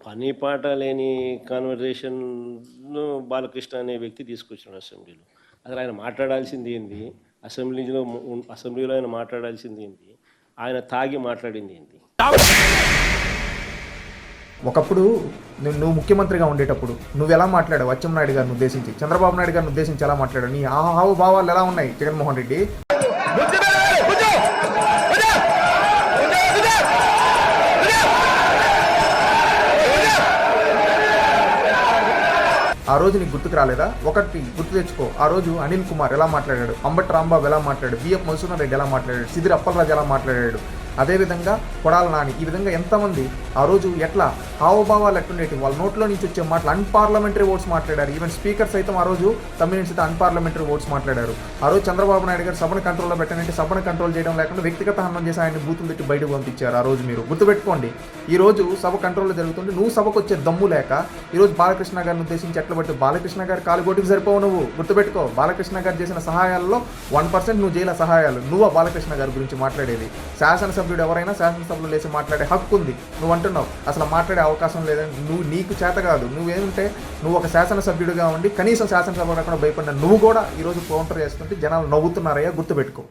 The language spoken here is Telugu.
పని పాట లేని కన్వర్జేషన్‌ను బాలకృష్ణ అనే వ్యక్తి తీసుకొచ్చాడు అసెంబ్లీలో. అసలు ఆయన మాట్లాడాల్సింది ఏంది? అసెంబ్లీలో ఆయన మాట్లాడాల్సింది ఏంది? ఆయన తాగి మాట్లాడింది ఏంది? ఒకప్పుడు నువ్వు ముఖ్యమంత్రిగా ఉండేటప్పుడు నువ్వెలా మాట్లాడావు అచ్చెన్నాయుడు గారిని ఉద్దేశించి, చంద్రబాబు నాయుడు గారిని ఉద్దేశించి ఎలా మాట్లాడావు? నీ హావభావాలు ఎలా ఉన్నాయి జగన్మోహన్ రెడ్డి? ఆ రోజు నీకు గుర్తుకు రాలేదా? ఒకటి గుర్తు తెచ్చుకో. ఆ రోజు అనిల్ కుమార్ ఎలా మాట్లాడాడు, అంబటి రాంబాబు ఎలా మాట్లాడాడు, బిఎఫ్ మధుసూదన్ రెడ్డి ఎలా మాట్లాడాడు, సిదిరి అప్పలరాజు ఎలా మాట్లాడాడు, అదేవిధంగా కొడాల నాని, ఈ విధంగా ఎంతమంది ఆ రోజు ఎట్లా హావభావాలు ఎట్లుండేవి, వాళ్ళ నోట్లో నుంచి వచ్చే మాటలు అన్పార్లమెంటరీ ఓట్స్ మాట్లాడారు. ఈవెన్ స్పీకర్ సైతం ఆ రోజు తమ్మినేని సైతం అన్పార్లమెంటరీ ఓట్స్ మాట్లాడారు. ఆ రోజు చంద్రబాబు నాయుడు గారు సభను కంట్రోల్లో పెట్టానంటే సభను కంట్రోల్ చేయడం లేకుండా వ్యక్తిగత హనం చేసి ఆయన బూతులు పెట్టి బయటకు పంపించారు. ఆ రోజు మీరు గుర్తుపెట్టుకోండి. ఈ రోజు సభ కంట్రోల్లో జరుగుతుంటే నువ్వు సభకు వచ్చే దమ్ము లేక ఈరోజు బాలకృష్ణ గారిని ఉద్దేశించి ఎట్లా పట్టు బాలకృష్ణ గారి కాలుగోటికి సరిపోవు. నువ్వు గుర్తుపెట్టుకో, బాలకృష్ణ గారు చేసిన సహాయాల్లో 1% నువ్వు చేయలే సహాయాలు. నువ్వు బాలకృష్ణ గారి గురించి మాట్లాడేది. శాసనసభ్యుడు ఎవరైనా శాసనసభలో లేచి మాట్లాడే హక్కు ఉంది. నువ్వు అంటున్నావు అసలు మాట్లాడే అవకాశం లేదని. నీకు చేత కాదు. నువ్వేంటే నువ్వు ఒక శాసనసభ్యుడిగా ఉండి కనీసం శాసనసభ రాకుండా భయపడిన నువ్వు కూడా ఈరోజు కౌంటర్ చేస్తుంటే జనాలు నవ్వుతున్నారయ్యా, గుర్తుపెట్టుకో.